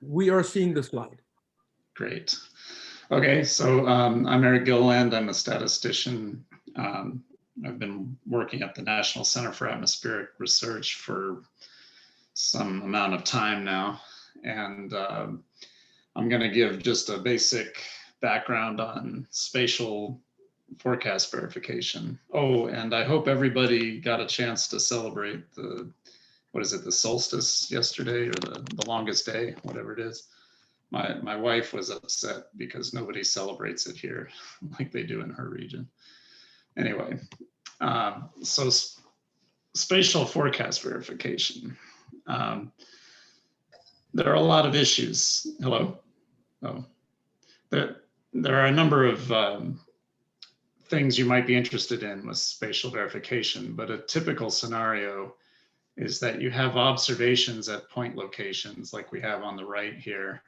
We are seeing the slide. Great. Okay, so I'm Eric Gilleland. I'm a statistician. I've been working at the National Center for Atmospheric Research for some amount of time now. And I'm going to give just a basic background on spatial forecast verification. Oh, and I hope everybody got a chance to celebrate the, what is it, the solstice yesterday, or the longest day, whatever it is. My wife was upset because nobody celebrates it here like they do in her region. Anyway, so spatial forecast verification. There are a lot of issues. Hello? Oh, there are a number of things you might be interested in with spatial verification, but a typical scenario is that you have observations at point locations like we have on the right here.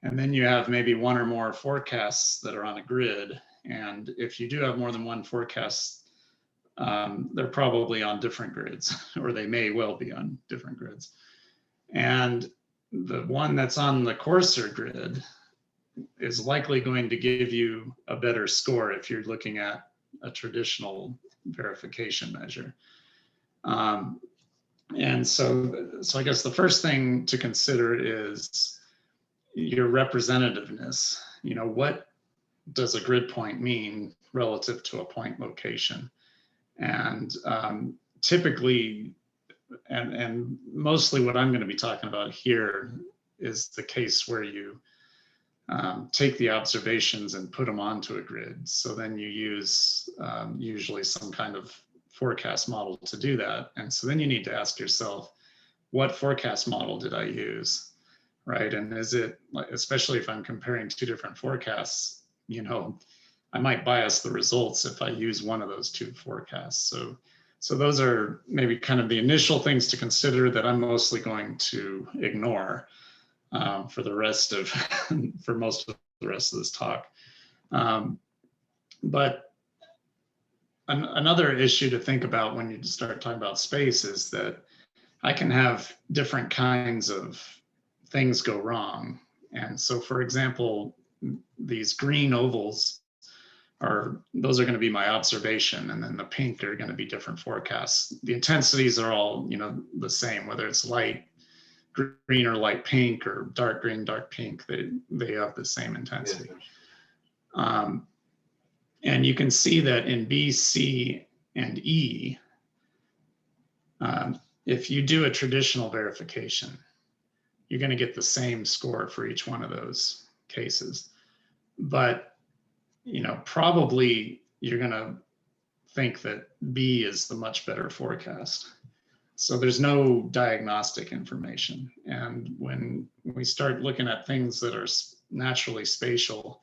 And then you have maybe one or more forecasts that are on a grid. And if you do have more than one forecast, they're probably on different grids, or they may well be on different grids. And the one that's on the coarser grid is likely going to give you a better score if you're looking at a traditional verification measure. And so I guess the first thing to consider is your representativeness. You know, what does a grid point mean relative to a point location? And typically, and mostly what I'm going to be talking about here is the case where you take the observations and put them onto a grid. So then you use usually some kind of forecast model to do that. And so then you need to ask yourself, what forecast model did I use? Right? And is it, especially if I'm comparing two different forecasts, you know, I might bias the results if I use one of those two forecasts. So those are maybe kind of the initial things to consider that I'm mostly going to ignore for the rest of, for most of the rest of this talk. But another issue to think about when you start talking about space is that I can have different kinds of things go wrong. And so, for example, these green ovals those are going to be my observation, and then the pink are going to be different forecasts. The intensities are all, you know, the same, whether it's light green or light pink, or dark green, dark pink, they have the same intensity. Yeah. And you can see that in B, C, and E, if you do a traditional verification, you're going to get the same score for each one of those cases. But, you know, probably you're going to think that B is the much better forecast. So there's no diagnostic information. And when we start looking at things that are naturally spatial,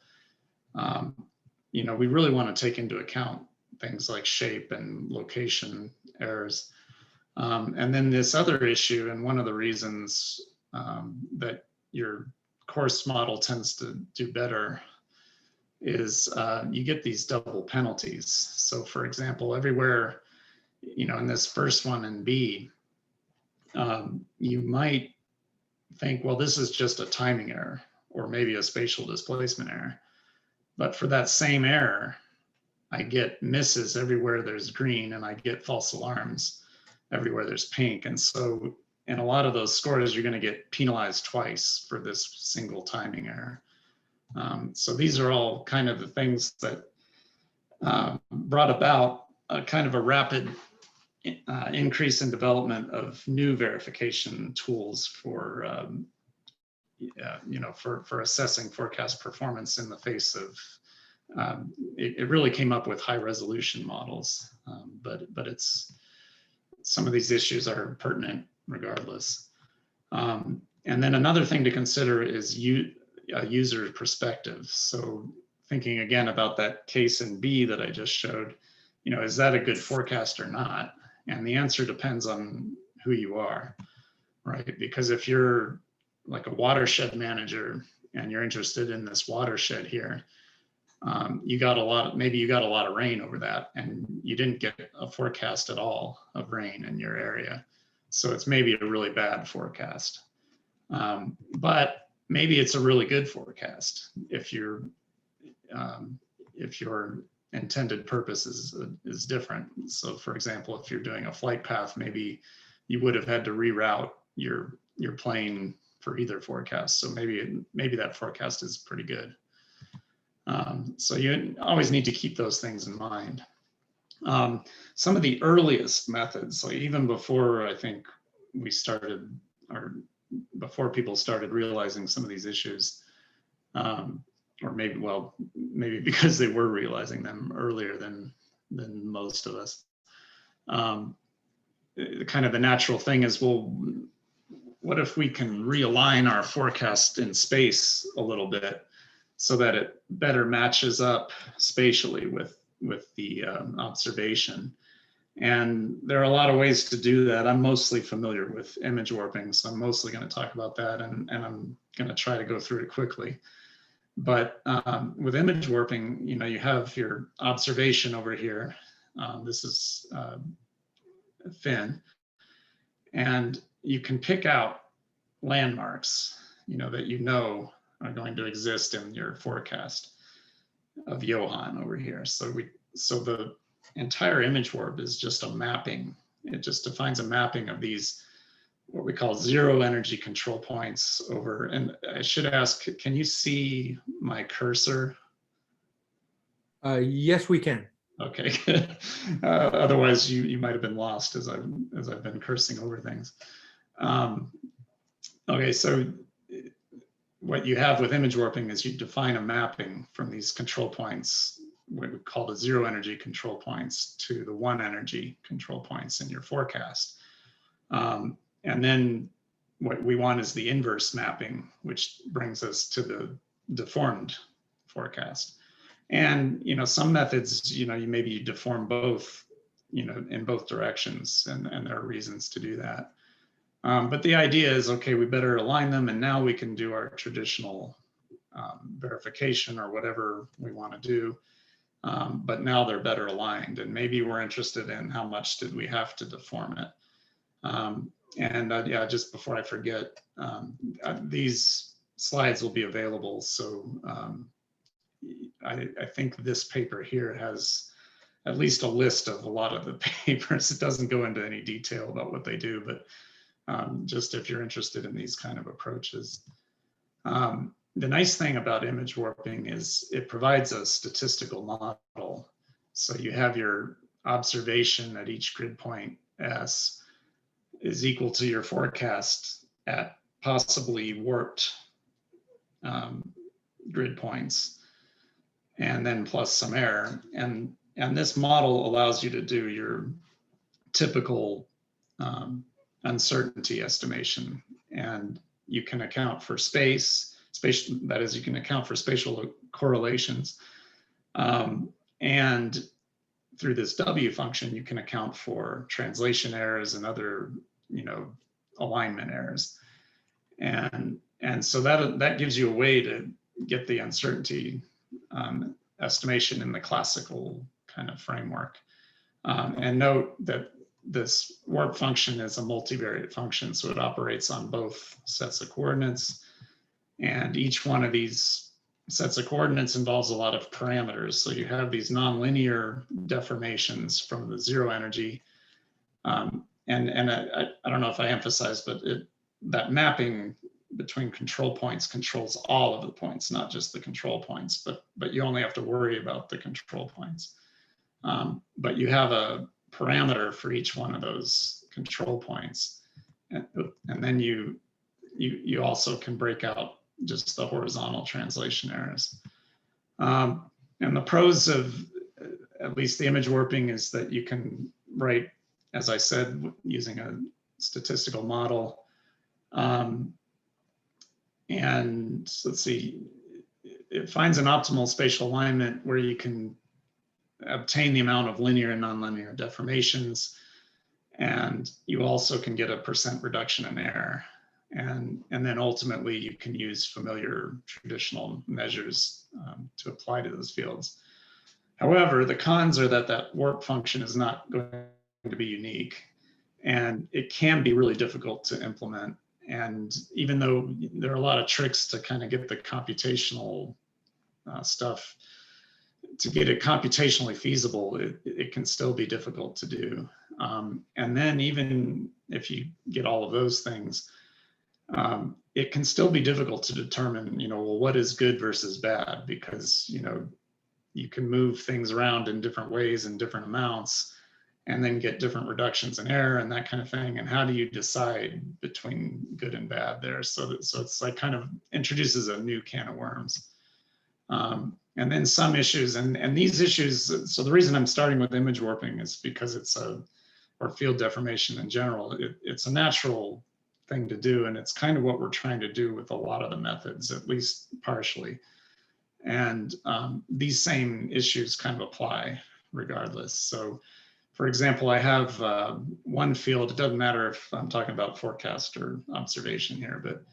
you know, we really want to take into account things like shape and location errors. And then this other issue, and one of the reasons that your coarse model tends to do better, is you get these double penalties. So for example, everywhere, you know, in this first one in B, you might think, well, this is just a timing error, or maybe a spatial displacement error. But for that same error, I get misses everywhere there's green, and I get false alarms everywhere there's pink. And so in a lot of those scores, you're going to get penalized twice for this single timing error. So these are all kind of the things that brought about a kind of a rapid increase in development of new verification tools for, you know, for assessing forecast performance in the face of, it really came up with high resolution models, but it's, some of these issues are pertinent regardless. And then another thing to consider is user perspective. So thinking again about that case in B that I just showed, you know, is that a good forecast or not? And the answer depends on who you are, right? Because if you're like a watershed manager and you're interested in this watershed here, you got a lot of, maybe you got a lot of rain over that, and you didn't get a forecast at all of rain in your area. So it's maybe a really bad forecast. But maybe it's a really good forecast if your intended purpose is different. So for example, if you're doing a flight path, maybe you would have had to reroute your plane for either forecast. So maybe that forecast is pretty good. So you always need to keep those things in mind. Some of the earliest methods, like even before I think we started, or before people started realizing some of these issues, or maybe because they were realizing them earlier than most of us. Kind of the natural thing is, well, what if we can realign our forecast in space a little bit so that it better matches up spatially with the observation? And there are a lot of ways to do that. I'm mostly familiar with image warping, so I'm mostly going to talk about that, and I'm going to try to go through it quickly. But with image warping, you have your observation over here. This is Finn, and you can pick out landmarks, that are going to exist in your forecast of Johann over here. So the entire image warp is just a mapping. It just defines a mapping of these, what we call zero energy control points over. And I should ask, can you see my cursor? Yes, we can. Okay. Otherwise, you might have been lost as I've been cursing over things. Okay, so what you have with image warping is you define a mapping from these control points, what we call the zero energy control points, to the one energy control points in your forecast. And then what we want is the inverse mapping, which brings us to the deformed forecast. And some methods, maybe you deform both, in both directions, and there are reasons to do that. But the idea is, okay, we better align them, and now we can do our traditional verification or whatever we want to do. But now they're better aligned, and maybe we're interested in how much did we have to deform it. Yeah, just before I forget, these slides will be available. So I think this paper here has at least a list of a lot of the papers. It doesn't go into any detail about what they do, but just if you're interested in these kind of approaches. The nice thing about image warping is it provides a statistical model. So you have your observation at each grid point S is equal to your forecast at possibly warped grid points, and then plus some error. And this model allows you to do your typical uncertainty estimation, and you can account for spatial, that is, you can account for spatial correlations. And through this W function, you can account for translation errors and other, alignment errors. And so that gives you a way to get the uncertainty estimation in the classical kind of framework. And note that this warp function is a multivariate function, so it operates on both sets of coordinates. And each one of these sets of coordinates involves a lot of parameters. So you have these nonlinear deformations from the zero energy. And I don't know if I emphasized, but that mapping between control points controls all of the points, not just the control points, but you only have to worry about the control points. But you have a parameter for each one of those control points. And then you also can break out just the horizontal translation errors. And the pros of at least the image warping is that you can write, as I said, using a statistical model. And let's see, it finds an optimal spatial alignment where you can obtain the amount of linear and nonlinear deformations. And you also can get a % reduction in error. And then ultimately you can use familiar traditional measures to apply to those fields. However, the cons are that warp function is not going to be unique, and it can be really difficult to implement. And even though there are a lot of tricks to kind of get the computational stuff, to get it computationally feasible, it can still be difficult to do. And then even if you get all of those things, it can still be difficult to determine, well, what is good versus bad, because, you can move things around in different ways in different amounts and then get different reductions in error and that kind of thing. And how do you decide between good and bad there? So it's like kind of introduces a new can of worms. And then some issues, and these issues, so the reason I'm starting with image warping is because or field deformation in general, it's a natural thing to do. And it's kind of what we're trying to do with a lot of the methods, at least partially. And these same issues kind of apply regardless. So for example, I have one field, it doesn't matter if I'm talking about forecast or observation here, but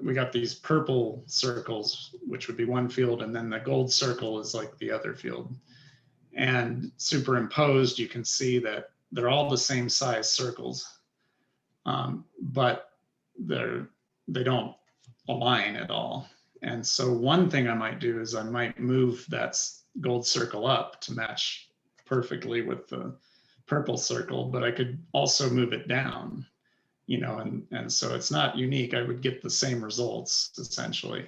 we got these purple circles, which would be one field, and then the gold circle is like the other field. And superimposed, you can see that they're all the same size circles, but they don't align at all. And so one thing I might do is I might move that gold circle up to match perfectly with the purple circle, but I could also move it down, and so it's not unique. I would get the same results essentially.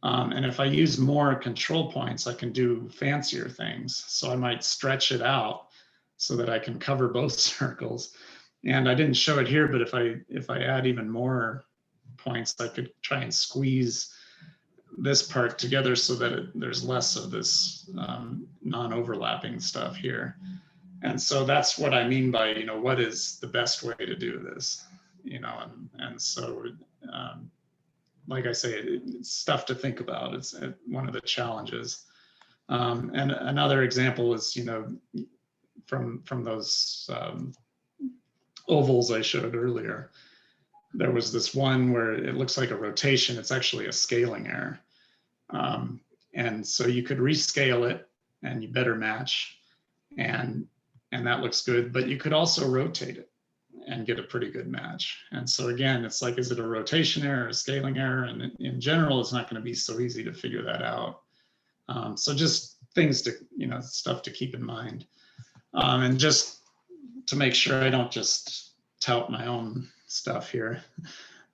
And if I use more control points, I can do fancier things. So I might stretch it out so that I can cover both circles. And I didn't show it here, but if I add even more points, I could try and squeeze this part together so that there's less of this non-overlapping stuff here. And so that's what I mean by, what is the best way to do this, and so like I say, it's stuff to think about. It's one of the challenges. And another example is, from those ovals I showed earlier, there was this one where it looks like a rotation. It's actually a scaling error. And so you could rescale it and you better match, and that looks good, but you could also rotate it and get a pretty good match. And so again, it's like, is it a rotation error, a scaling error? And in general, it's not going to be so easy to figure that out. So just things to, stuff to keep in mind. And just to make sure I don't just tout my own stuff here.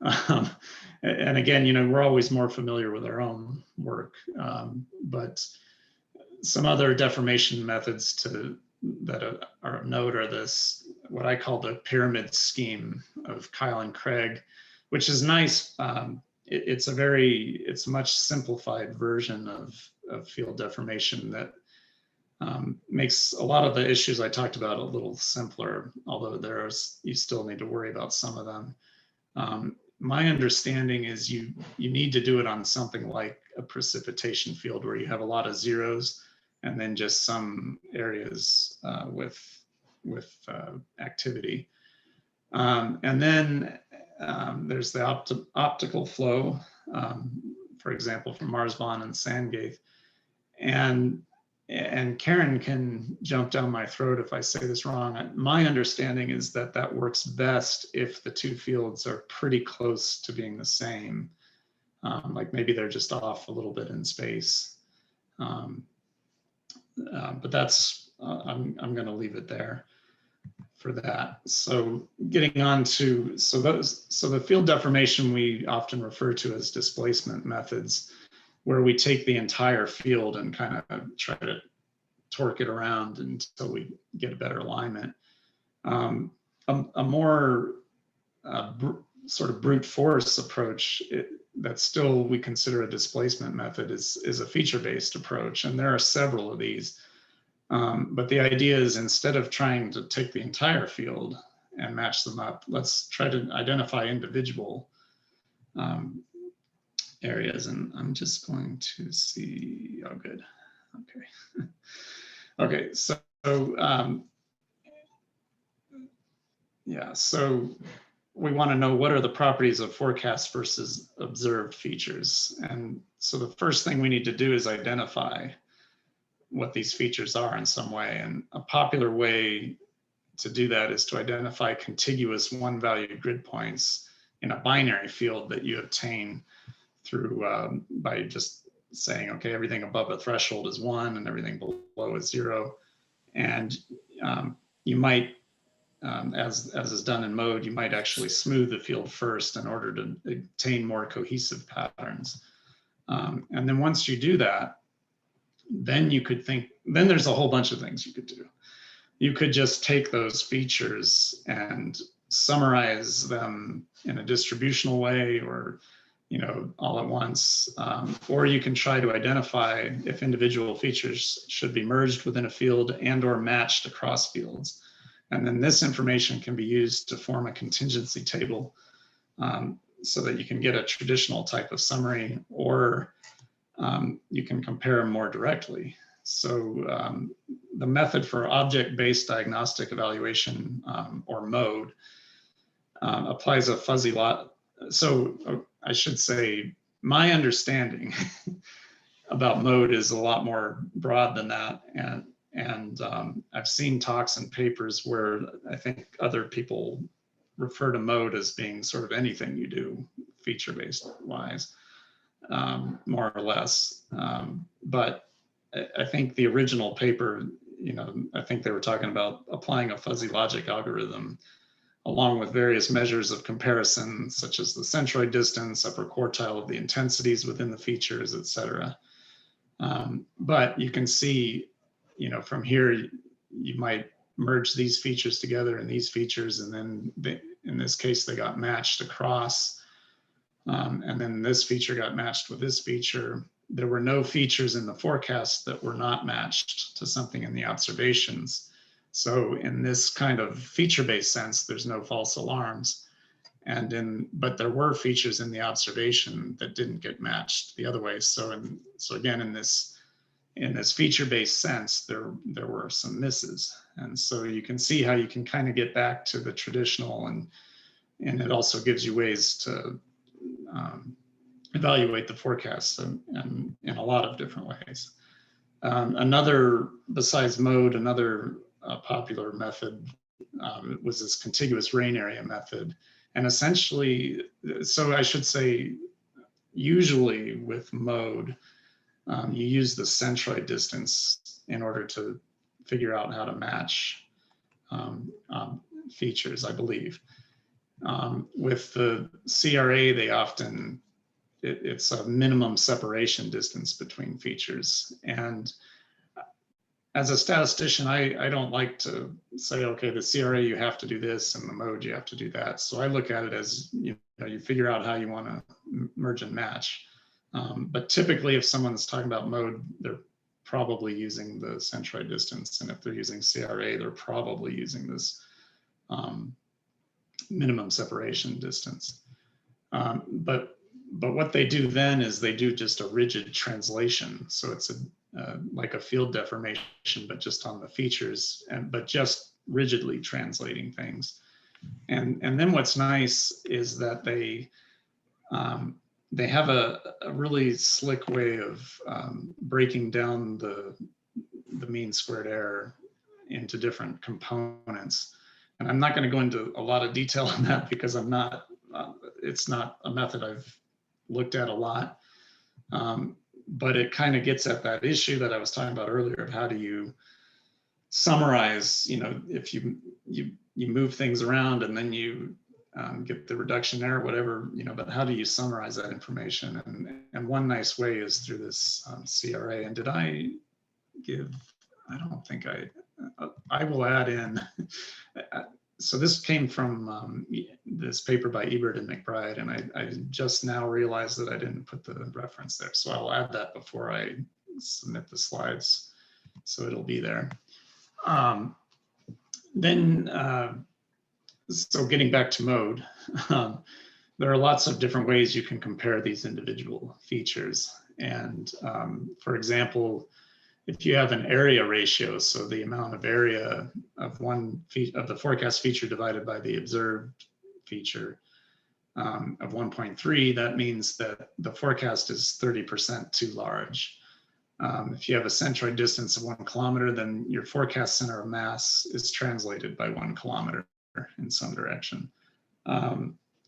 And again, we're always more familiar with our own work, but some other deformation methods that are of note are what I call the pyramid scheme of Kyle and Craig, which is nice. It's a much simplified version of field deformation that makes a lot of the issues I talked about a little simpler, although you still need to worry about some of them. My understanding is you need to do it on something like a precipitation field where you have a lot of zeros and then just some areas with activity. And then there's the optical flow, for example, from Marsbahn and Sandgaith. And Karen can jump down my throat if I say this wrong. My understanding is that works best if the two fields are pretty close to being the same. Like maybe they're just off a little bit in space. But that's, I'm going to leave it there for that. So getting on to, so the field deformation we often refer to as displacement methods, where we take the entire field and kind of try to torque it around until we get a better alignment. A more sort of brute force approach that still we consider a displacement method is a feature-based approach, and there are several of these. But the idea is, instead of trying to take the entire field and match them up, let's try to identify individual areas. And I'm just going to see, oh, good, okay. Okay, so yeah, so we want to know what are the properties of forecast versus observed features. And so the first thing we need to do is identify what these features are in some way. And a popular way to do that is to identify contiguous one-valued grid points in a binary field that you obtain through by just saying, okay, everything above a threshold is 1 and everything below is 0. And you might, as is done in mode, you might actually smooth the field first in order to obtain more cohesive patterns. And then once you do that, then you could think, then there's a whole bunch of things you could do. You could just take those features and summarize them in a distributional way, or, you know, all at once, or you can try to identify if individual features should be merged within a field and or matched across fields. And then this information can be used to form a contingency table, so that you can get a traditional type of summary, or you can compare them more directly. So the method for object-based diagnostic evaluation, or mode, applies a fuzzy lot. So I should say, my understanding about mode is a lot more broad than that. And I've seen talks and papers where I think other people refer to mode as being sort of anything you do feature-based wise, more or less. But I think the original paper, you know, I think they were talking about applying a fuzzy logic algorithm along with various measures of comparison, such as the centroid distance, upper quartile of the intensities within the features, et cetera. But you can see, you know, from here, you might merge these features together and these features, and then in this case, they got matched across. And then this feature got matched with this feature. There were no features in the forecast that were not matched to something in the observations. So in this kind of feature-based sense, there's no false alarms. But there were features in the observation that didn't get matched the other way. So again, in this feature-based sense, there were some misses. And so you can see how you can kind of get back to the traditional, and it also gives you ways to evaluate the forecasts in a lot of different ways. Another, besides mode, another popular method was this contiguous rain area method. And essentially, so I should say, usually with mode, you use the centroid distance in order to figure out how to match features, I believe. With the CRA, they often, it's a minimum separation distance between features. And as a statistician, I don't like to say, okay, the CRA, you have to do this, and the mode, you have to do that. So I look at it as, you know, you figure out how you want to merge and match. But typically, if someone's talking about mode, they're probably using the centroid distance. And if they're using CRA, they're probably using this minimum separation distance. But what they do then is they do just a rigid translation. So it's like a field deformation, but just on the features, but just rigidly translating things. And then what's nice is that they have a really slick way of breaking down the mean squared error into different components. And I'm not going to go into a lot of detail on that because I'm not, it's not a method I've looked at a lot. But it kind of gets at that issue that I was talking about earlier of how do you summarize, you know, if you move things around and then you get the reduction error, whatever, you know, but how do you summarize that information? And one nice way is through this CRA. And did I give, I don't think I will add in. So this came from this paper by Ebert and McBride, and I just now realized that I didn't put the reference there. So I'll add that before I submit the slides, so it'll be there. So getting back to mode, there are lots of different ways you can compare these individual features. And for example, if you have an area ratio, so the amount of area of of the forecast feature divided by the observed feature of 1.3, that means that the forecast is 30% too large. If you have a centroid distance of 1 kilometer, then your forecast center of mass is translated by 1 kilometer in some direction.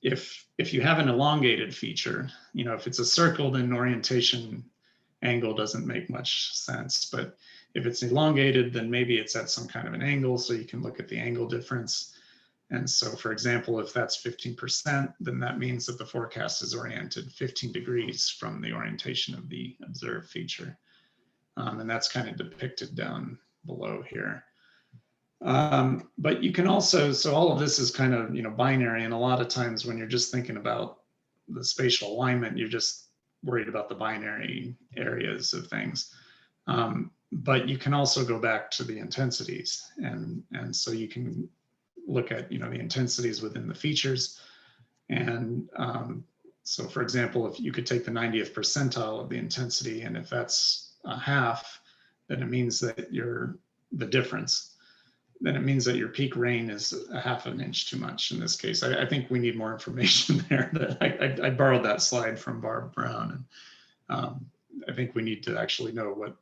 If you have an elongated feature, if it's a circle, then orientation angle doesn't make much sense. But if it's elongated, then maybe it's at some kind of an angle, so you can look at the angle difference. And so, for example, if that's 15%, then that means that the forecast is oriented 15 degrees from the orientation of the observed feature. And that's kind of depicted down below here. But you can also, so all of this is kind of, binary. And a lot of times when you're just thinking about the spatial alignment, you're just worried about the binary areas of things. But you can also go back to the intensities. And so you can look at, the intensities within the features. And so for example, if you could take the 90th percentile of the intensity, and if that's a half, then it means that the difference, then it means that your peak rain is a half an inch too much in this case. I think we need more information there. That I borrowed that slide from Barb Brown, and I think we need to actually know what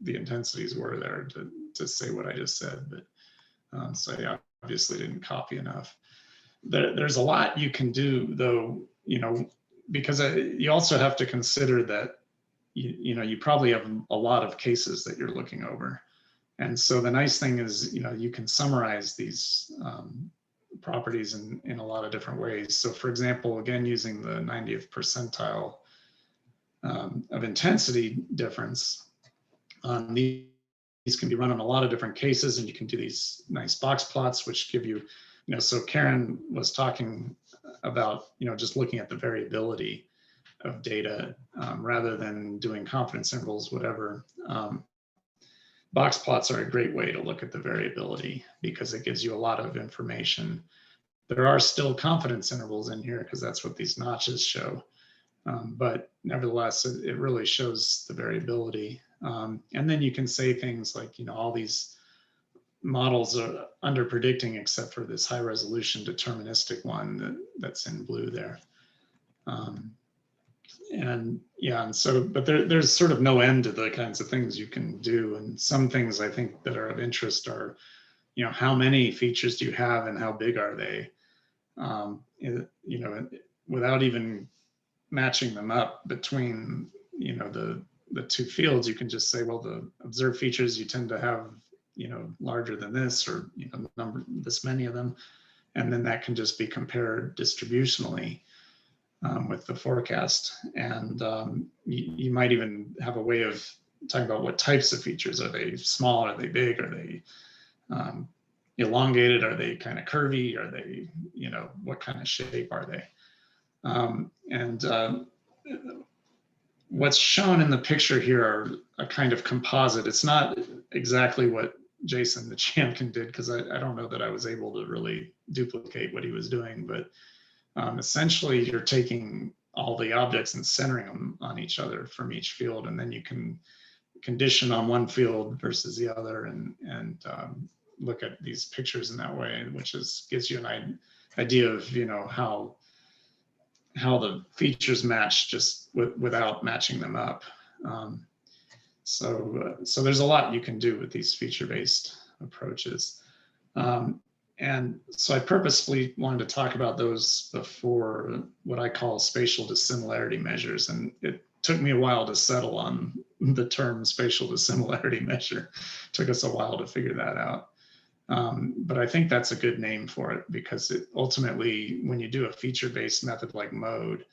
the intensities were there to say what I just said. But so yeah, obviously didn't copy enough. There's a lot you can do though, because you also have to consider that you probably have a lot of cases that you're looking over. And so the nice thing is, you can summarize these properties in a lot of different ways. So for example, again, using the 90th percentile of intensity difference, these can be run on a lot of different cases, and you can do these nice box plots, which give you, so Karen was talking about, just looking at the variability of data rather than doing confidence intervals, whatever. Box plots are a great way to look at the variability because it gives you a lot of information. There are still confidence intervals in here because that's what these notches show. But nevertheless, it really shows the variability. And then you can say things like, all these models are under predicting except for this high resolution deterministic one that's in blue there. And yeah, and so, but there's sort of no end to the kinds of things you can do. And some things I think that are of interest are, how many features do you have and how big are they? Without even matching them up between, the two fields, you can just say, well, the observed features you tend to have, larger than this, or, this many of them. And then that can just be compared distributionally with the forecast. And you might even have a way of talking about what types of features. Are they small? Are they big? Are they elongated? Are they kind of curvy? Are they, what kind of shape are they? What's shown in the picture here are a kind of composite. It's not exactly what Jason the Champion did, because I don't know that I was able to really duplicate what he was doing, but essentially you're taking all the objects and centering them on each other from each field, and then you can condition on one field versus the other and look at these pictures in that way, which gives you an idea of how the features match just without matching them up. So there's a lot you can do with these feature-based approaches. And so I purposefully wanted to talk about those before what I call spatial dissimilarity measures. And it took me a while to settle on the term spatial dissimilarity measure. It took us a while to figure that out. But I think that's a good name for it, because ultimately, when you do a feature-based method like MODE,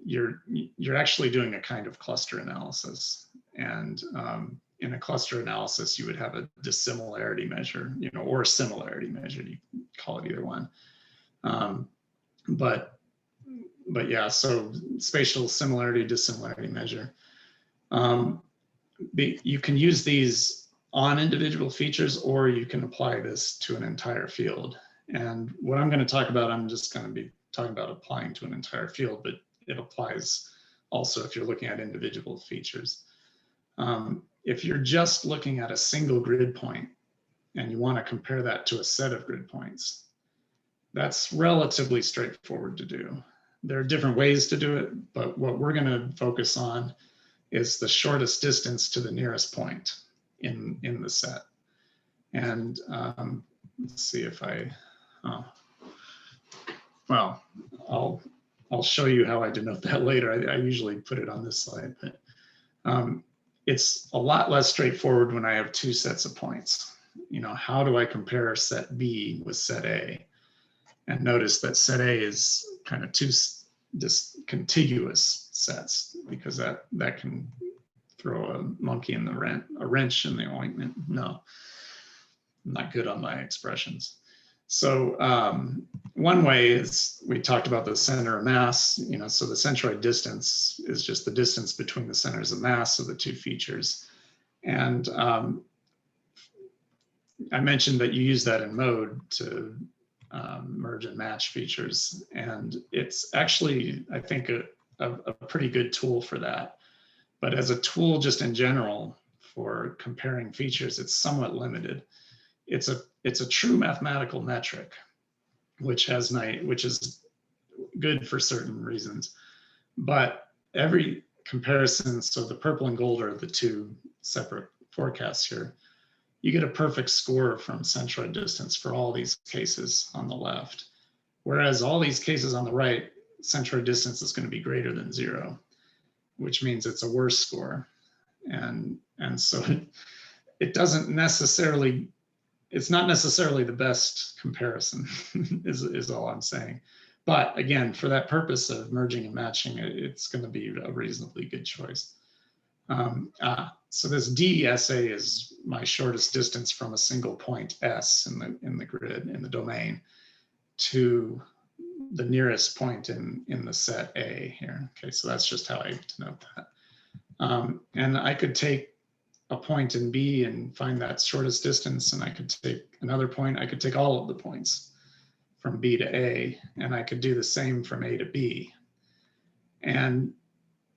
you're actually doing a kind of cluster analysis. And in a cluster analysis, you would have a dissimilarity measure, or a similarity measure. You can call it either one. But yeah, so spatial similarity, dissimilarity measure. You can use these on individual features, or you can apply this to an entire field. And what I'm going to talk about, I'm just going to be talking about applying to an entire field, but it applies also if you're looking at individual features. If you're just looking at a single grid point and you want to compare that to a set of grid points, that's relatively straightforward to do. There are different ways to do it, but what we're going to focus on is the shortest distance to the nearest point in the set. And let's see if well, I'll show you how I denote that later. I usually put it on this slide, but it's a lot less straightforward when I have two sets of points. You know, how do I compare set B with set A? And notice that set A is kind of two contiguous sets, because that can throw a monkey in the a wrench in the ointment. No, I'm not good on my expressions. So one way is, we talked about the center of mass, you know, so the centroid distance is just the distance between the centers of mass of the two features. And I mentioned that you use that in mode to merge and match features. And it's actually, I think, a pretty good tool for that. But as a tool just in general for comparing features, it's somewhat limited. It's a true mathematical metric, which is good for certain reasons. But every comparison, so the purple and gold are the two separate forecasts here, you get a perfect score from centroid distance for all these cases on the left. Whereas all these cases on the right, centroid distance is going to be greater than 0, which means it's a worse score. And so it doesn't necessarily, it's not necessarily the best comparison is all I'm saying. But again, for that purpose of merging and matching, it's going to be a reasonably good choice. So this DSA is my shortest distance from a single point S in the grid, in the domain, to the nearest point in the set A here. Okay, so that's just how I denote that. And I could take a point in B and find that shortest distance, and I could take another point. I could take all of the points from B to A, and I could do the same from A to B.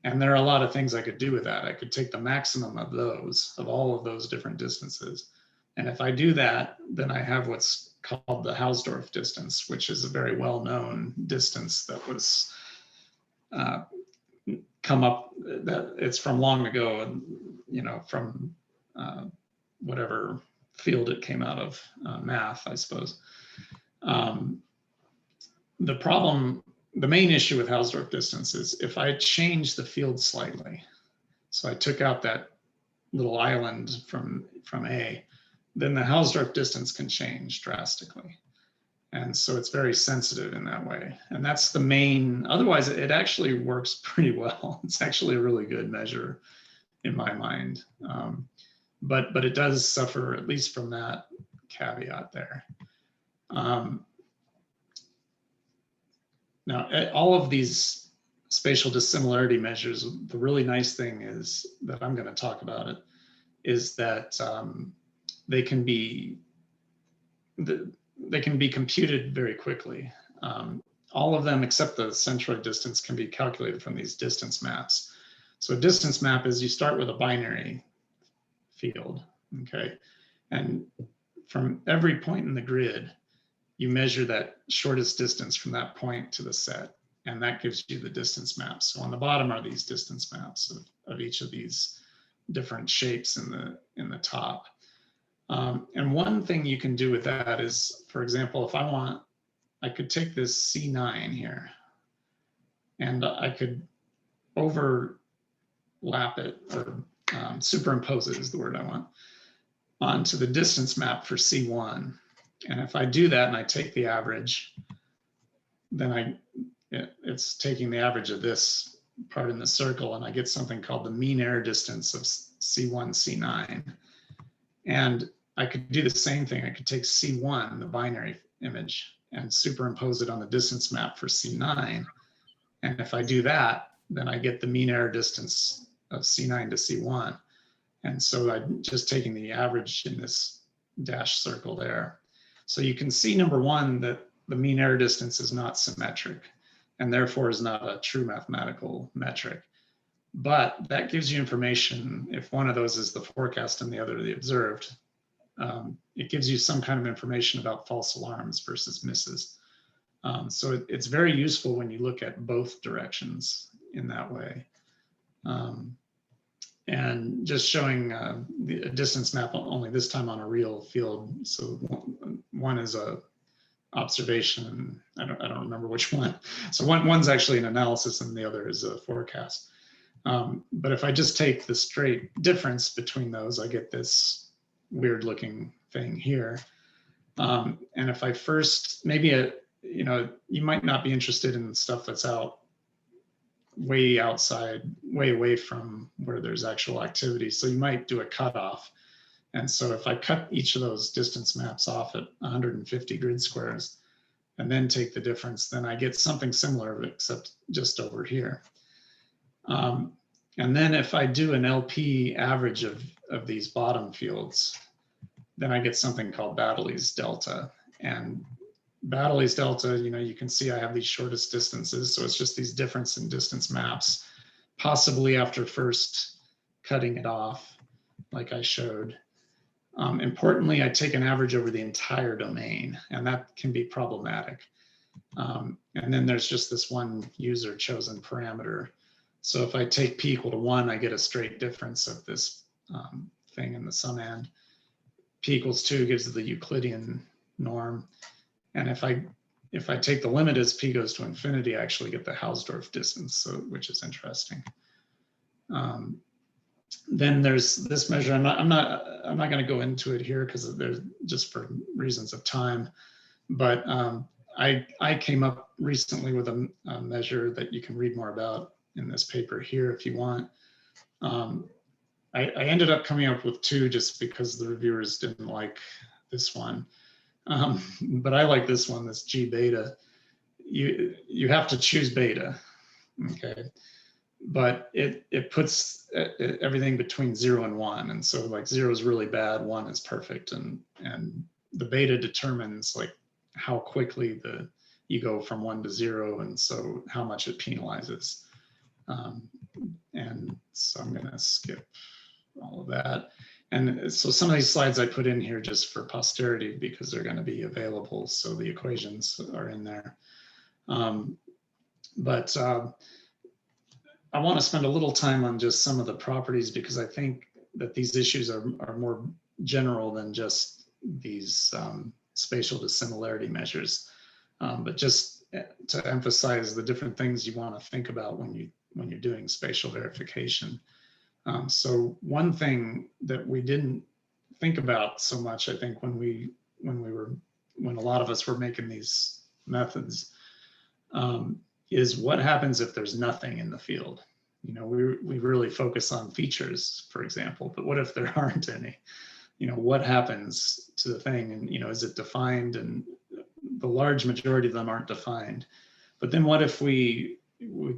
And there are a lot of things I could do with that. I could take the maximum of all of those different distances. And if I do that, then I have what's called the Hausdorff distance, which is a very well-known distance that was come up, that it's from long ago, and you know, from whatever field it came out of, math, I suppose. The main issue with Hausdorff distance is if I change the field slightly, so I took out that little island from A, then the Hausdorff distance can change drastically. And so it's very sensitive in that way. And that's the main, otherwise it actually works pretty well. It's actually a really good measure in my mind. But it does suffer, at least from that caveat there. Now, all of these spatial dissimilarity measures, the really nice thing is that I'm going to talk about it, is that they can be computed very quickly. All of them except the centroid distance can be calculated from these distance maps. So a distance map is, you start with a binary field, okay? And from every point in the grid, you measure that shortest distance from that point to the set, and that gives you the distance maps. So on the bottom are these distance maps of each of these different shapes in the top. And one thing you can do with that is, for example, if I could take this C9 here, and I could overlap it, or superimpose it is the word I want, onto the distance map for C1. And if I do that and I take the average, then it's taking the average of this part in the circle, and I get something called the mean error distance of C1, C9. And I could do the same thing. I could take C1, the binary image, and superimpose it on the distance map for C9. And if I do that, then I get the mean error distance of C9 to C1. And so I'm just taking the average in this dashed circle there. So you can see, number one, that the mean error distance is not symmetric, and therefore is not a true mathematical metric. But that gives you information. If one of those is the forecast and the other the observed, it gives you some kind of information about false alarms versus misses. So it's very useful when you look at both directions in that way. and just showing the distance map only this time on a real field. So one is a observation. I don't remember which one. So one's actually an analysis and the other is a forecast. But if I just take the straight difference between those, I get this weird looking thing here. And if I first, maybe you might not be interested in stuff that's out way outside, way away from where there's actual activity. So you might do a cutoff. And so if I cut each of those distance maps off at 150 grid squares and then take the difference, then I get something similar, except just over here. And then if I do an LP average of these bottom fields, then I get something called Baddeley's delta. And Baddeley's delta, you can see I have these shortest distances. So it's just these difference in distance maps, possibly after first cutting it off, like I showed. Importantly, I take an average over the entire domain, and that can be problematic. And then there's just this one user chosen parameter. So if I take p equal to 1, I get a straight difference of this thing in the summand. P equals 2 gives the Euclidean norm. And if I take the limit as p goes to infinity, I actually get the Hausdorff distance, so, which is interesting. Then there's this measure. I'm not going to go into it here because there's just for reasons of time. But I came up recently with a measure that you can read more about in this paper here if you want. I ended up coming up with 2 just because the reviewers didn't like this one. But I like this one, this G beta. You have to choose beta, okay? But it puts everything between 0 and 1. And so like 0 is really bad, 1 is perfect. And the beta determines like how quickly you go from 1 to 0. And so how much it penalizes. And so I'm gonna skip all of that. And so some of these slides I put in here just for posterity because they're gonna be available. So the equations are in there. But I want to spend a little time on just some of the properties because I think that these issues are more general than just these spatial dissimilarity measures. But just to emphasize the different things you want to think about when you're doing spatial verification. So one thing that we didn't think about so much, I think, when a lot of us were making these methods, is what happens if there's nothing in the field. We really focus on features, for example, but what if there aren't any? What happens to the thing? And is it defined? And the large majority of them aren't defined. But then what if we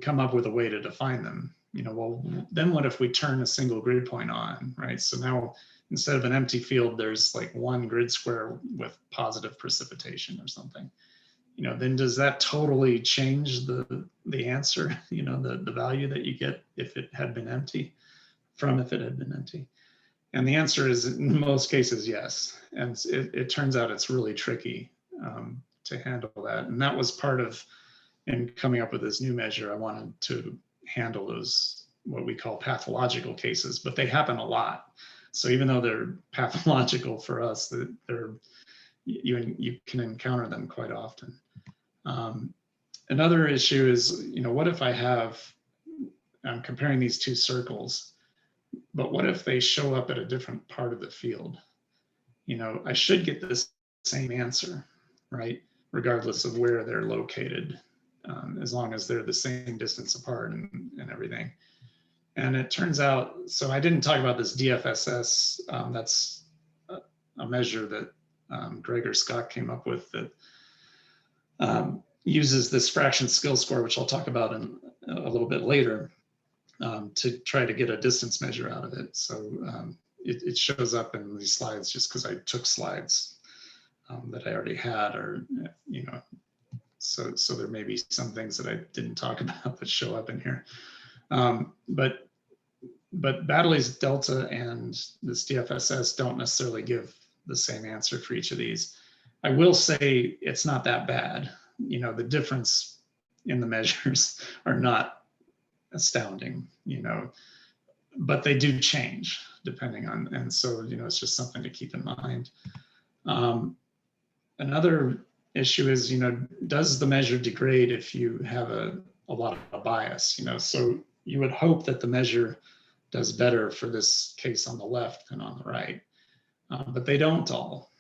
come up with a way to define them? Well, then what if we turn a single grid point on, right? So now instead of an empty field, there's like 1 grid square with positive precipitation or something. Then does that totally change the answer, the value that you get if it had been empty from if it had been empty? And the answer is in most cases, yes. And it turns out it's really tricky to handle that. And that was part of, in coming up with this new measure, I wanted to handle those, what we call pathological cases, but they happen a lot. So even though they're pathological for us, you can encounter them quite often. Another issue is, what if I'm comparing these 2 circles, but what if they show up at a different part of the field? I should get the same answer, right? Regardless of where they're located, as long as they're the same distance apart and everything. And it turns out, so I didn't talk about this DFSS. That's a measure that Gregor Scott came up with that uses this fraction skill score, which I'll talk about in a little bit later, to try to get a distance measure out of it. So it shows up in these slides just because I took slides that I already had, or so there may be some things that I didn't talk about that show up in here. But Baddeley's delta and this DFSS don't necessarily give the same answer for each of these. I will say it's not that bad. The difference in the measures are not astounding. but they do change depending on, and so, it's just something to keep in mind. Another issue is, does the measure degrade if you have a lot of bias? So you would hope that the measure does better for this case on the left than on the right, but they don't all,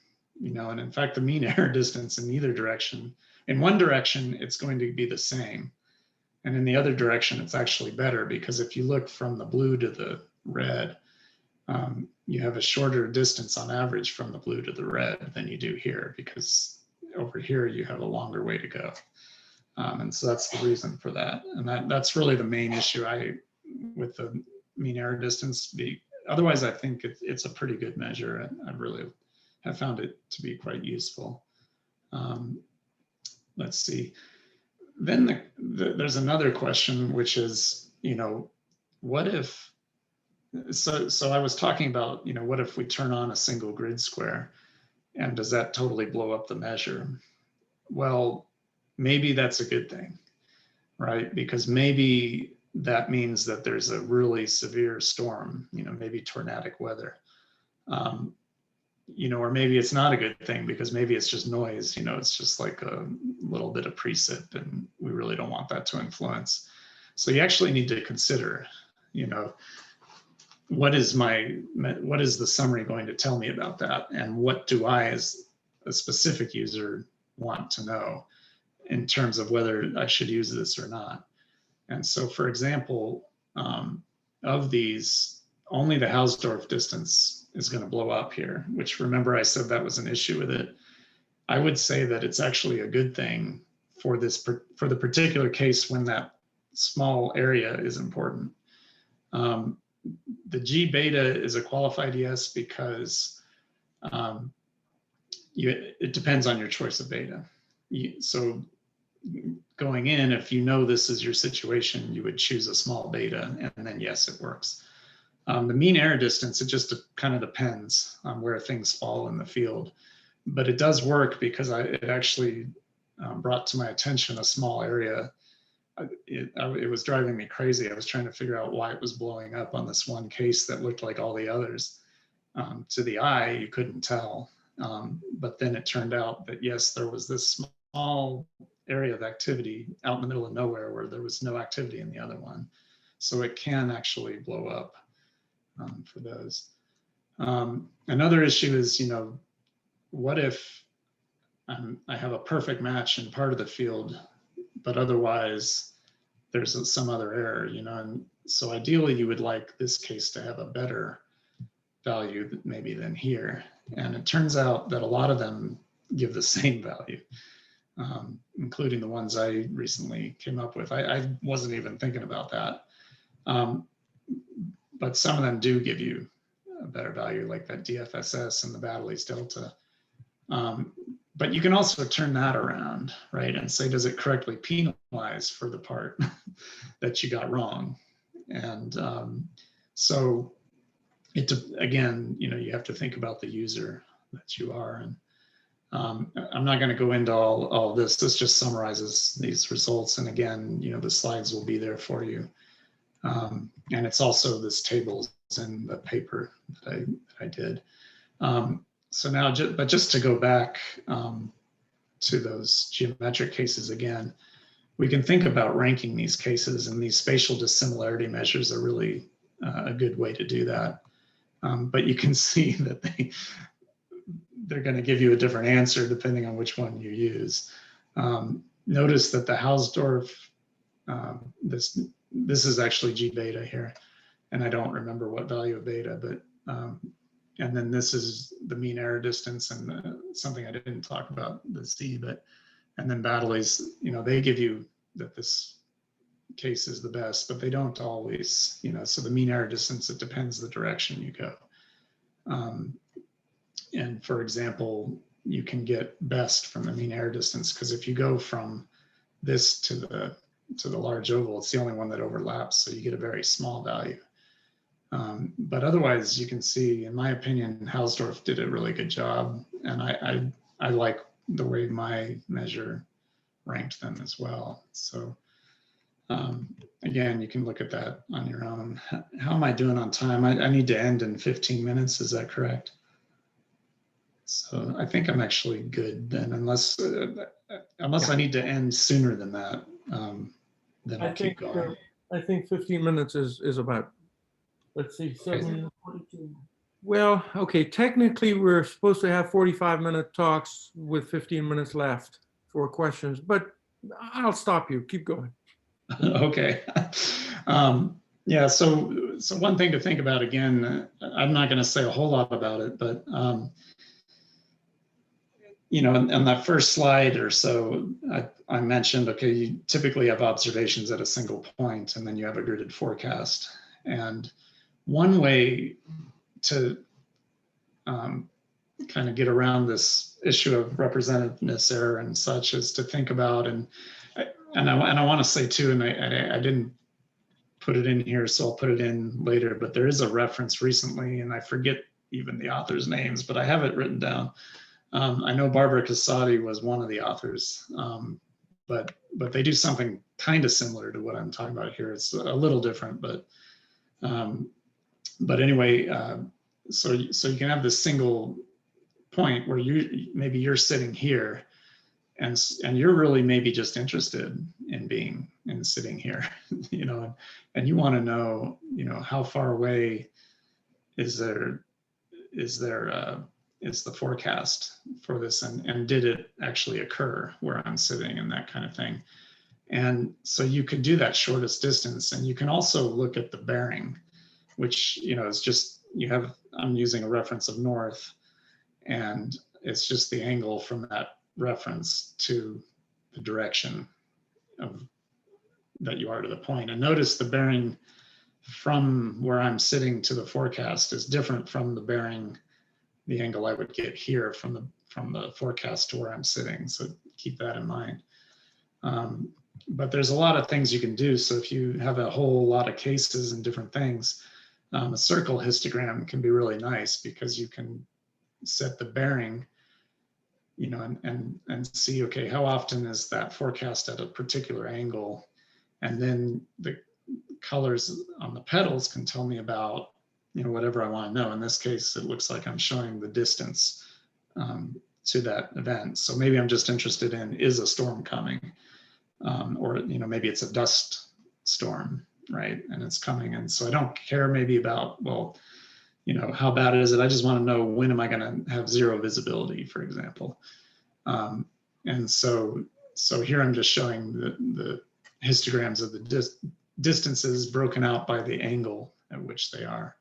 and in fact, the mean error distance in either direction, in one direction, it's going to be the same. And in the other direction, it's actually better, because if you look from the blue to the red, you have a shorter distance on average from the blue to the red than you do here, because over here you have a longer way to go. And so that's the reason for that. And that's really the main issue with the mean error distance. Otherwise, I think it's a pretty good measure. I really have found it to be quite useful. Let's see. Then there's another question, which is, what if, so I was talking about, what if we turn on a single grid square, and does that totally blow up the measure? Well, maybe that's a good thing, right? Because maybe that means that there's a really severe storm, maybe tornadic weather. Or maybe it's not a good thing, because maybe it's just noise, it's just like a little bit of precip, and we really don't want that to influence. So you actually need to consider, what is the summary going to tell me about that? And what do I, as a specific user, want to know in terms of whether I should use this or not? And so, for example, of these, only the Hausdorff distance is going to blow up here, which, remember, I said that was an issue with it. I would say that it's actually a good thing for the particular case when that small area is important. The G beta is a qualified yes, because it depends on your choice of beta. So going in, if this is your situation, you would choose a small beta, and then yes, it works. The mean error distance, it just kind of depends on where things fall in the field, but it does work, because it actually brought to my attention a small area. It was driving me crazy. I was trying to figure out why it was blowing up on this one case that looked like all the others. To the eye, you couldn't tell, but then it turned out that yes, there was this small area of activity out in the middle of nowhere where there was no activity in the other one. So it can actually blow up for those. Another issue is, what if I have a perfect match in part of the field, but otherwise there's some other error, and so ideally you would like this case to have a better value maybe than here. And it turns out that a lot of them give the same value, including the ones I recently came up with. I wasn't even thinking about that. But some of them do give you a better value, like that DFSS and the Baddeley's delta. But you can also turn that around, right? And say, does it correctly penalize for the part that you got wrong? And so again, you have to think about the user that you are. And I'm not going to go into all this. This just summarizes these results. And again, the slides will be there for you. And it's also this tables in the paper that I did. So now, but just to go back to those geometric cases again, we can think about ranking these cases, and these spatial dissimilarity measures are really a good way to do that. But you can see that they're going to give you a different answer depending on which one you use. Notice that the Hausdorff, this is actually G beta here, and I don't remember what value of beta, but and then this is the mean error distance, and something I didn't talk about, the Z, and then Baddeley's, they give you that this case is the best, but they don't always, so the mean error distance, it depends the direction you go. And for example, you can get best from the mean error distance, because if you go from this to the large oval, it's the only one that overlaps, so you get a very small value. But otherwise, you can see, in my opinion, Hausdorff did a really good job, and I like the way my measure ranked them as well. So Again, you can look at that on your own. How am I doing on time? I need to end in 15 minutes. Is that correct? So I think I'm actually good then, unless I need to end sooner than that. Then I'll keep going. I think 15 minutes is about, let's see, 7:42. Well, okay, technically we're supposed to have 45-minute talks with 15 minutes left for questions, but I'll stop you. Keep going. Okay. Yeah, so one thing to think about, again, I'm not going to say a whole lot about it, but you know, on that first slide or so, I mentioned, okay, you typically have observations at a single point, and then you have a gridded forecast. And one way to kind of get around this issue of representativeness error and such is to think about, and I want to say too, and I didn't put it in here, so I'll put it in later, but there is a reference recently, and I forget even the authors' names, but I have it written down. I know Barbara Casati was one of the authors, but they do something kind of similar to what I'm talking about here. It's a little different, but anyway, so you can have this single point where maybe you're sitting here, and you're really maybe just interested in sitting here, you know, and you want to know, you know, how far away is the forecast for this, and did it actually occur where I'm sitting, and that kind of thing. And so you could do that shortest distance, and you can also look at the bearing, which, you know, is just, I'm using a reference of north, and it's just the angle from that reference to the direction that you are to the point. And notice the bearing from where I'm sitting to the forecast is different from the angle I would get here from the forecast to where I'm sitting. So keep that in mind. But there's a lot of things you can do. So if you have a whole lot of cases and different things, a circle histogram can be really nice, because you can set the bearing, you know, and see, okay, how often is that forecast at a particular angle? And then the colors on the petals can tell me about, you know, whatever I want to know. In this case, it looks like I'm showing the distance to that event. So maybe I'm just interested in, is a storm coming? Or, you know, maybe it's a dust storm, right? And it's coming. And so I don't care maybe about, well, you know, how bad is it? I just want to know, when am I going to have zero visibility, for example? And so here I'm just showing the histograms of the distances broken out by the angle at which they are.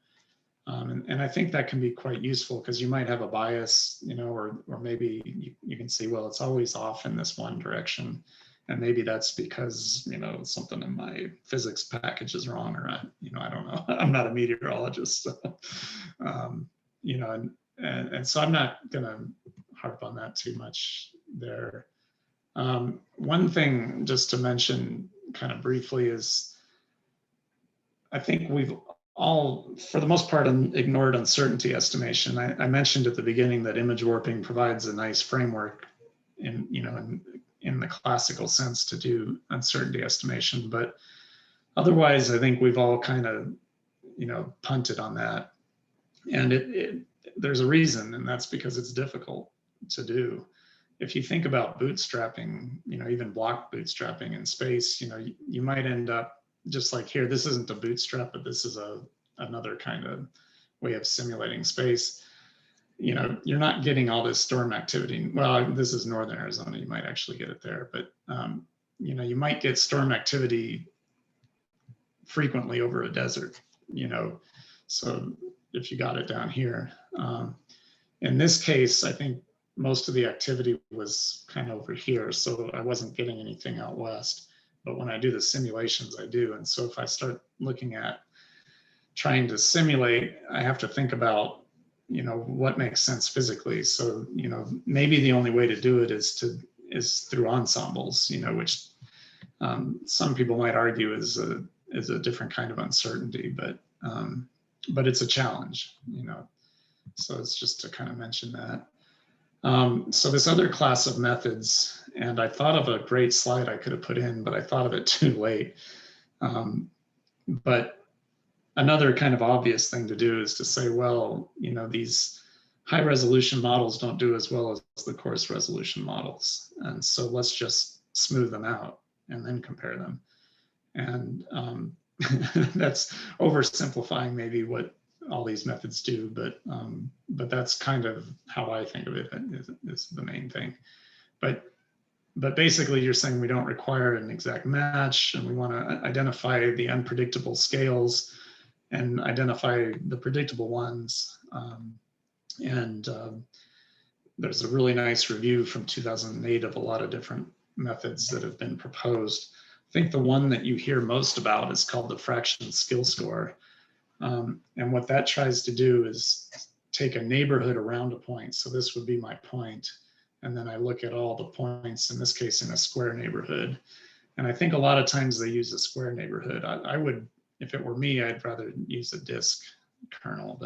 And I think that can be quite useful, because you might have a bias, you know, or maybe you can see, well, it's always off in this one direction. And maybe that's because, you know, something in my physics package is wrong, or you know, I don't know. I'm not a meteorologist, so, you know, and so I'm not going to harp on that too much there. One thing just to mention kind of briefly is, I think we've all, for the most part, ignored uncertainty estimation. I mentioned at the beginning that image warping provides a nice framework in the classical sense to do uncertainty estimation, but otherwise, I think we've all kind of, you know, punted on that. And there's a reason, and that's because it's difficult to do. If you think about bootstrapping, you know, even block bootstrapping in space, you know, you might end up, just like here, this isn't a bootstrap, but this is another kind of way of simulating space. You know, you're not getting all this storm activity. Well, this is northern Arizona, you might actually get it there, but you know, you might get storm activity frequently over a desert, you know, so if you got it down here. In this case, I think most of the activity was kind of over here, so I wasn't getting anything out west. But when I do the simulations, I do. And so if I start looking at trying to simulate, I have to think about, you know, what makes sense physically. So, you know, maybe the only way to do it is through ensembles, you know, which some people might argue is a different kind of uncertainty, but it's a challenge, you know. So it's just to kind of mention that. So this other class of methods, and I thought of a great slide I could have put in, but I thought of it too late. But another kind of obvious thing to do is to say, well, you know, these high resolution models don't do as well as the coarse resolution models. And so let's just smooth them out and then compare them. And that's oversimplifying maybe what all these methods do, but that's kind of how I think of it is the main thing. But basically you're saying we don't require an exact match, and we want to identify the unpredictable scales and identify the predictable ones. There's a really nice review from 2008 of a lot of different methods that have been proposed. I think the one that you hear most about is called the fraction skill score. And what that tries to do is take a neighborhood around a point. So this would be my point. And then I look at all the points, in this case, in a square neighborhood. And I think a lot of times they use a square neighborhood. I would, if it were me, I'd rather use a disk kernel,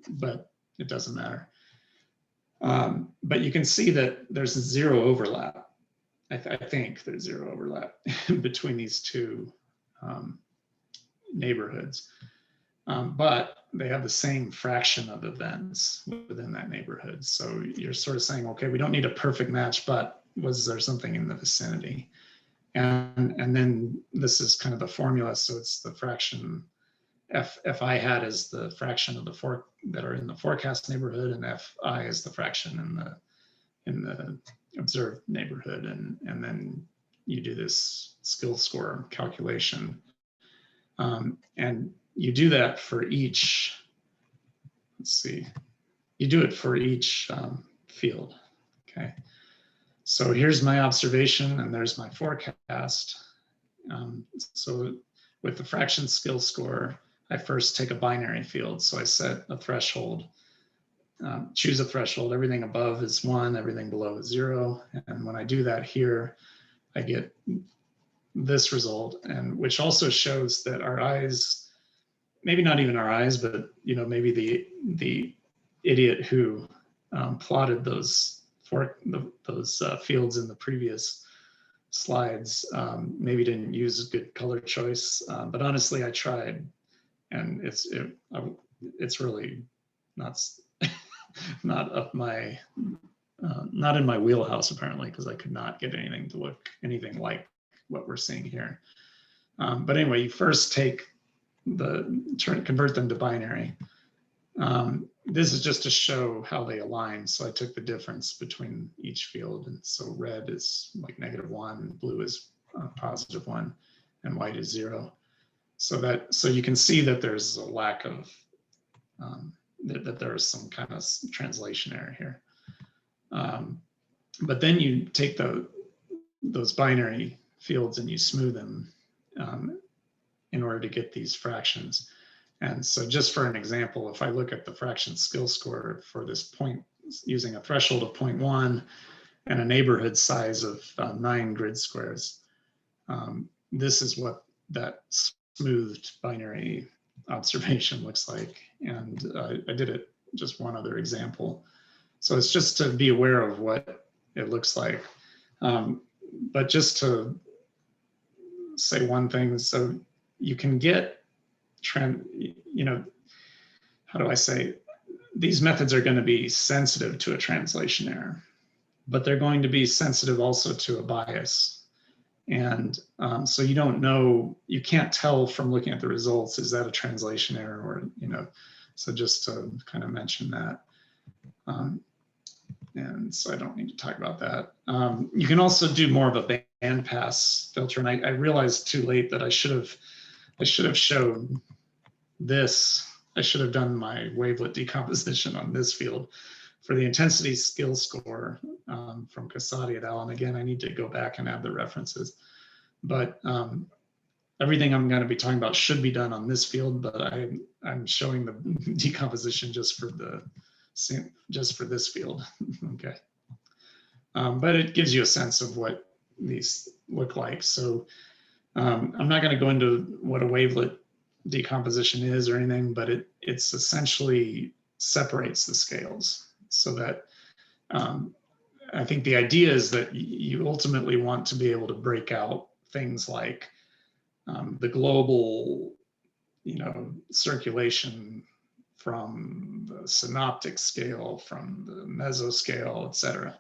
but it doesn't matter. But you can see that there's zero overlap. I think there's zero overlap between these two neighborhoods. But they have the same fraction of events within that neighborhood. So you're sort of saying, okay, we don't need a perfect match, but was there something in the vicinity? And then this is kind of the formula. So it's the fraction fi hat is the fraction of the that are in the forecast neighborhood, and fi is the fraction in the observed neighborhood. And then you do this skill score calculation. And you do that for each, let's see, you do it for each field, okay? So here's my observation and there's my forecast. So with the fraction skill score, I first take a binary field. So I set a threshold, choose a threshold, everything above is 1, everything below is 0. And when I do that here, I get this result, and which also shows that our eyes, maybe not even our eyes, but you know, maybe the idiot who plotted those fields in the previous slides maybe didn't use a good color choice, but honestly I tried, and it's really not not up my not in my wheelhouse apparently, because I could not get anything to look anything like what we're seeing here. But anyway, you first take convert them to binary. This is just to show how they align. So I took the difference between each field. And so red is like -1, blue is +1, and white is 0. So you can see that there's a lack of, that there is some kind of translation error here. But then you take those binary fields and you smooth them in order to get these fractions. And so just for an example, if I look at the fraction skill score for this point, using a threshold of 0.1 and a neighborhood size of 9 grid squares, this is what that smoothed binary observation looks like. And I did it just one other example. So it's just to be aware of what it looks like. But just to say one thing, so you can get, you know, how do I say, these methods are going to be sensitive to a translation error, but they're going to be sensitive also to a bias. And so you don't know, you can't tell from looking at the results, is that a translation error or, you know, so just to kind of mention that. And so I don't need to talk about that. You can also do more of a bandpass filter. And I realized too late that I should have shown this. I should have done my wavelet decomposition on this field for the intensity skill score from Casati et al. And again, I need to go back and add the references. But everything I'm going to be talking about should be done on this field, but I'm showing the decomposition just for this field. Okay. But it gives you a sense of what these look like. So I'm not going to go into what a wavelet decomposition is or anything, but it's essentially separates the scales so that I think the idea is that you ultimately want to be able to break out things like the global, circulation from the synoptic scale, from the mesoscale, et cetera.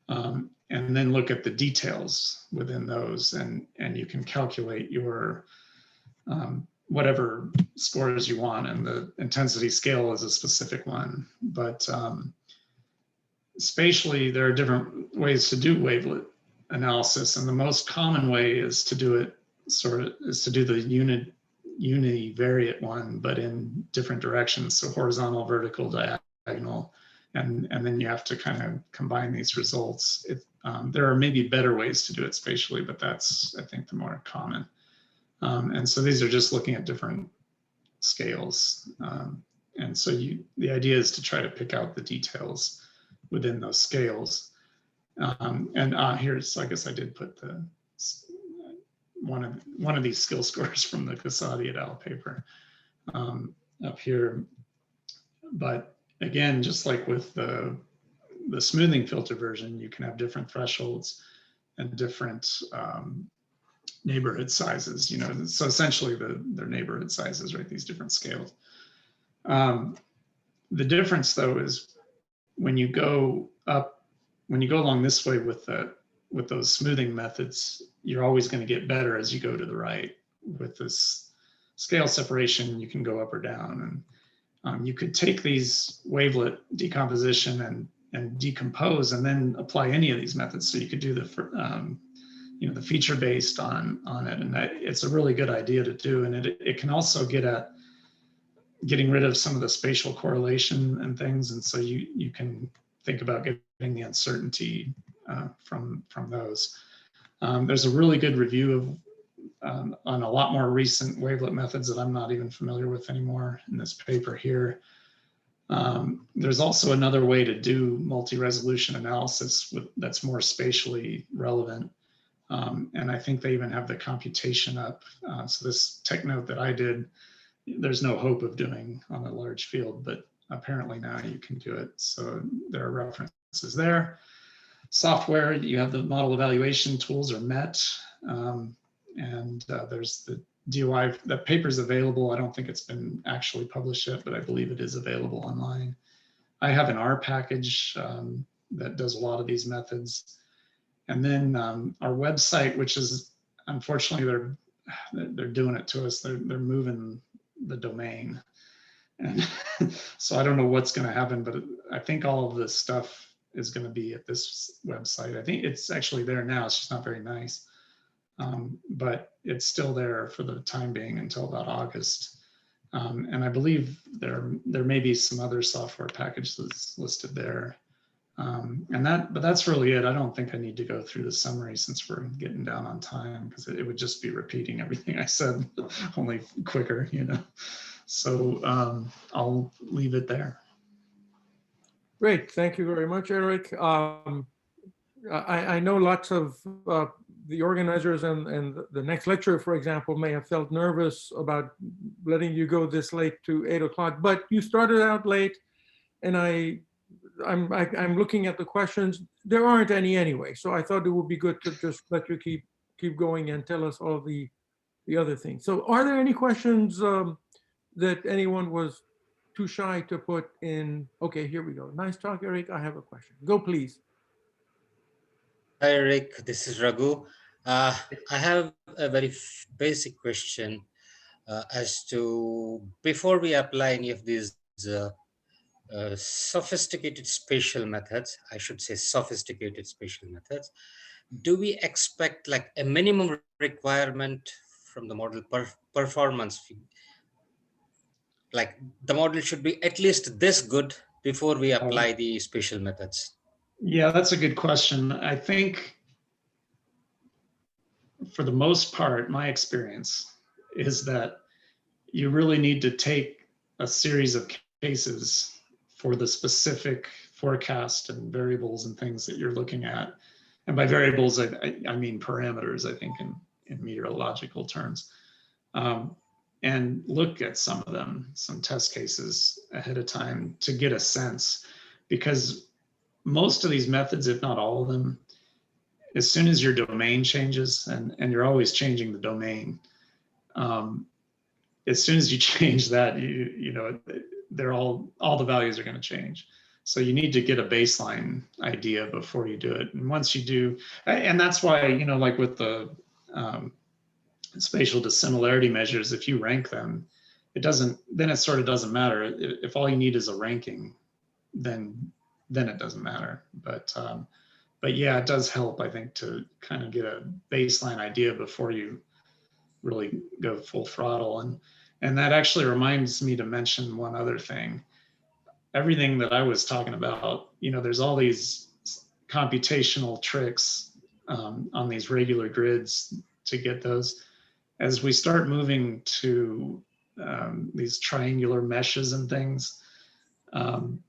And then look at the details within those, and you can calculate your whatever scores you want, and the intensity scale is a specific one. But spatially, there are different ways to do wavelet analysis, and the most common way is to do it to do the univariate one, but in different directions, so horizontal, vertical, diagonal, and then you have to kind of combine these results. There are maybe better ways to do it spatially, but that's, I think, the more common. And so these are just looking at different scales. And so the idea is to try to pick out the details within those scales. Here's, I guess I did put the one of these skill scores from the Casati et al. Paper up here. But again, just like with the smoothing filter version, you can have different thresholds and different neighborhood sizes, so essentially their neighborhood sizes, right? These different scales. The difference though is when you go along this way with those smoothing methods, you're always going to get better as you go to the right. With this scale separation, you can go up or down, and you could take these wavelet decomposition and decompose, and then apply any of these methods. So you could do the feature based on it, and it's a really good idea to do. And it can also get at getting rid of some of the spatial correlation and things, and so you can think about getting the uncertainty from those. There's a really good review of on a lot more recent wavelet methods that I'm not even familiar with anymore in this paper here. There's also another way to do multi-resolution analysis that's more spatially relevant. And I think they even have the computation up. So this tech note that I did, there's no hope of doing on a large field, but apparently now you can do it. So there are references there. Software, you have the model evaluation tools, or MET. There's the DOI, that paper's available. I don't think it's been actually published yet, but I believe it is available online. I have an R package that does a lot of these methods. And then our website, which is, unfortunately, they're doing it to us. They're moving the domain. And so I don't know what's going to happen, but I think all of this stuff is going to be at this website. I think it's actually there now. It's just not very nice. But it's still there for the time being until about August. And I believe there may be some other software packages listed there. But that's really it. I don't think I need to go through the summary since we're getting down on time, because it would just be repeating everything I said, only quicker, So I'll leave it there. Great, thank you very much, Eric. I know lots of the organizers and the next lecturer, for example, may have felt nervous about letting you go this late to 8 o'clock, but you started out late, and I'm looking at the questions. There aren't any anyway, so I thought it would be good to just let you keep going and tell us all the other things. So are there any questions that anyone was too shy to put in? Okay, here we go. Nice talk, Eric. I have a question. Go, please. Hi, Eric. This is Raghu. I have a very basic question as to, before we apply any of these sophisticated spatial methods, I should say sophisticated spatial methods, do we expect like a minimum requirement from the model performance? Like the model should be at least this good before we apply the spatial methods? Yeah, that's a good question. I think for the most part, my experience is that you really need to take a series of cases for the specific forecast and variables and things that you're looking at. And by variables, I mean parameters, I think, in meteorological terms. And look at some of them, some test cases ahead of time to get a sense. Because most of these methods, if not all of them, as soon as your domain changes, and you're always changing the domain, as soon as you change that, you know, they're all the values are going to change. So you need to get a baseline idea before you do it. And once you do, and that's why, you know, like with the spatial dissimilarity measures, if you rank them, then it sort of doesn't matter. If all you need is a ranking, then it doesn't matter. But yeah, it does help, I think, to kind of get a baseline idea before you really go full throttle. And that actually reminds me to mention one other thing. Everything that I was talking about, you know, there's all these computational tricks on these regular grids to get those. As we start moving to these triangular meshes and things, I'm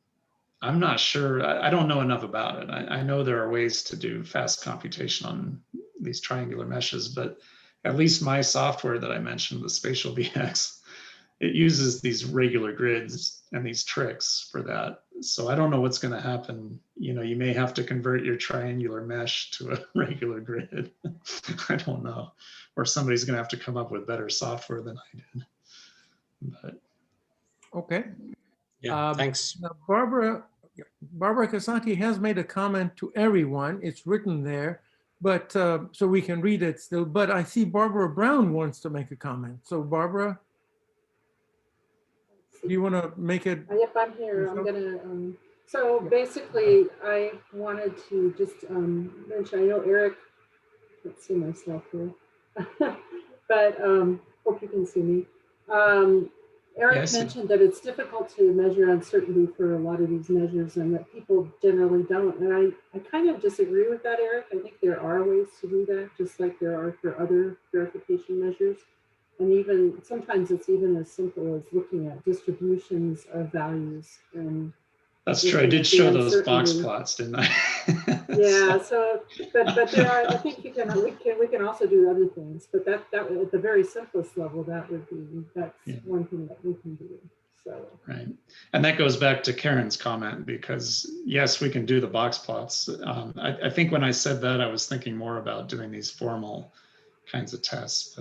not sure, I don't know enough about it. I know there are ways to do fast computation on these triangular meshes, but at least my software that I mentioned, the Spatial BX, it uses these regular grids and these tricks for that. So I don't know what's going to happen. You know, you may have to convert your triangular mesh to a regular grid. I don't know. Or somebody's going to have to come up with better software than I did. But Okay. Yeah, thanks. Now Barbara Casanti has made a comment to everyone. It's written there, but so we can read it still. But I see Barbara Brown wants to make a comment. So Barbara, do you want to make it? Yep, I'm here. I'm gonna, so basically I wanted to just mention, I know Eric, let's see myself here, but hope you can see me. Eric Yes. mentioned that it's difficult to measure uncertainty for a lot of these measures and that people generally don't. And I kind of disagree with that, Eric. I think there are ways to do that, just like there are for other verification measures. And even sometimes it's even as simple as looking at distributions of values. And that's true. I did show those box plots, didn't I? Yeah. So, but there are. I think we can also do other things. But that at the very simplest level, that's one thing that we can do. So. Right, and that goes back to Karen's comment, because yes, we can do the box plots. I think when I said that, I was thinking more about doing these formal kinds of tests,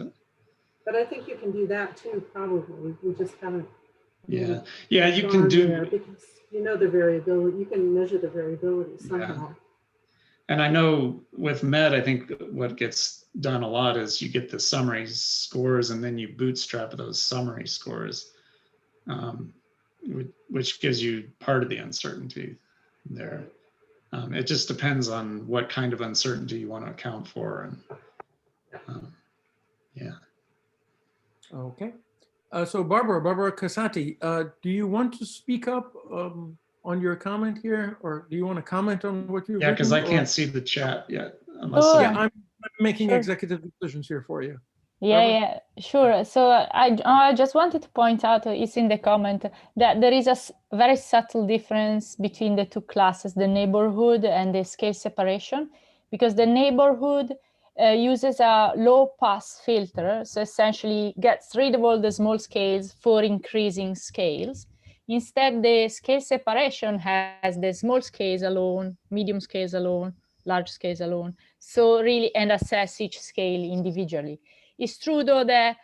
But I think you can do that too, probably. We just haven't. Yeah, you can do, because you know the variability. You can measure the variability somehow. Yeah. And I know with MED, I think what gets done a lot is you get the summary scores and then you bootstrap those summary scores, which gives you part of the uncertainty there. It just depends on what kind of uncertainty you want to account for. And yeah. Okay. So Barbara Casanti, do you want to speak up on your comment here, or do you want to comment on what you've Yeah, because I written, can't see the chat yet. Unless Oh, Yeah, I'm making Sure. executive decisions here for you. Yeah, sure. So I just wanted to point out, it's in the comment, that there is a very subtle difference between the two classes, the neighborhood and the scale separation, because the neighborhood uses a low pass filter, so essentially gets rid of all the small scales for increasing scales. Instead, the scale separation has the small scales alone, medium scales alone, large scales alone. So really, and assess each scale individually. It's true though that,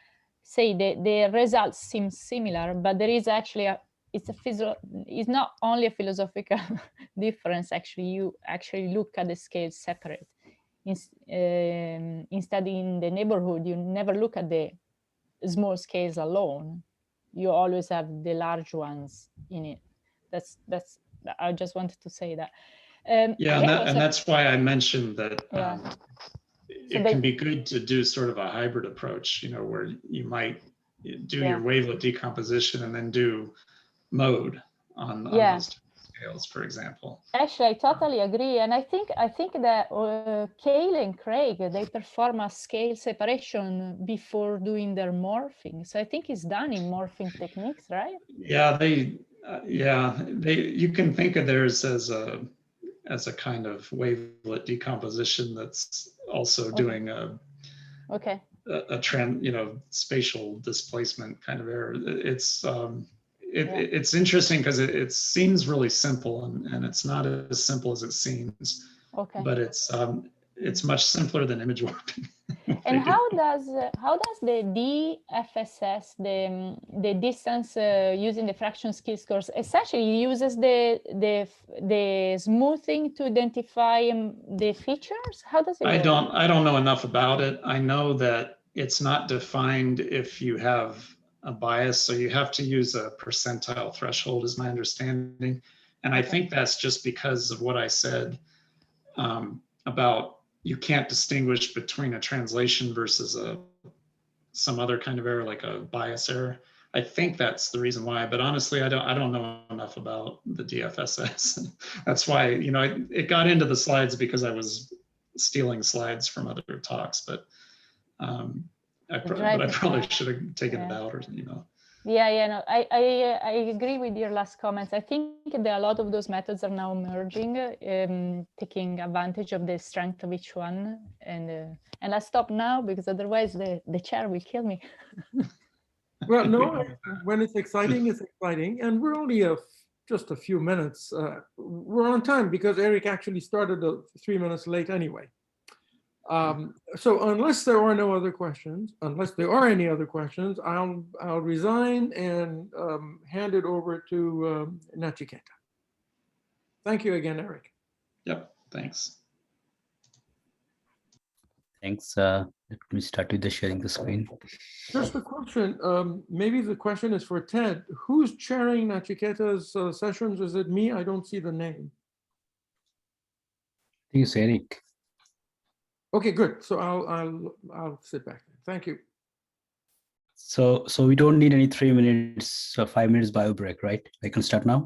say, the results seem similar, but there is actually it's not only a philosophical difference. Actually, you actually look at the scales separate. Instead, in the neighborhood, you never look at the small scales alone. You always have the large ones in it. That's I just wanted to say that. Yeah, and that's why I mentioned that. Yeah. It can be good to do sort of a hybrid approach, you know, where you might do your wavelet decomposition and then do mode on those scales, for example. Actually, I totally agree, and I think that Cale and Craig, they perform a scale separation before doing their morphing. So I think it's done in morphing techniques, right? Yeah, you can think of theirs as a kind of wavelet decomposition that's also doing a trend, spatial displacement kind of error. It's it's interesting because it seems really simple, and it's not as simple as it seems. Okay. But it's much simpler than image warping. And how does the DFSS, the distance using the fraction ski-scores, essentially uses the smoothing to identify the features? How does it work? I don't know enough about it. I know that it's not defined if you have a bias, so you have to use a percentile threshold, is my understanding. And I think that's just because of what I said about you can't distinguish between a translation versus some other kind of error, like a bias error. I think that's the reason why, but honestly, I don't know enough about the DFSS. That's why, you know, it got into the slides because I was stealing slides from other talks, but I probably should have taken it out, or, you know. Yeah, no, I agree with your last comments. I think that a lot of those methods are now merging, taking advantage of the strength of each one. And I stop now because otherwise the chair will kill me. Well, no, when it's exciting, it's exciting. And we're only just a few minutes. We're on time because Eric actually started 3 minutes late anyway. So unless there are no other questions, unless there are any other questions, I'll resign and hand it over to Nachiketa. Thank you again, Eric. Yep, thanks. Thanks. Let me start with the sharing the screen. Just a question, maybe the question is for Ted. Who's chairing Nachiketa's sessions? Is it me? I don't see the name. I think it's Eric. Okay, good. So I'll sit back. Thank you. So we don't need any 3 minutes or 5 minutes bio break, right? I can start now.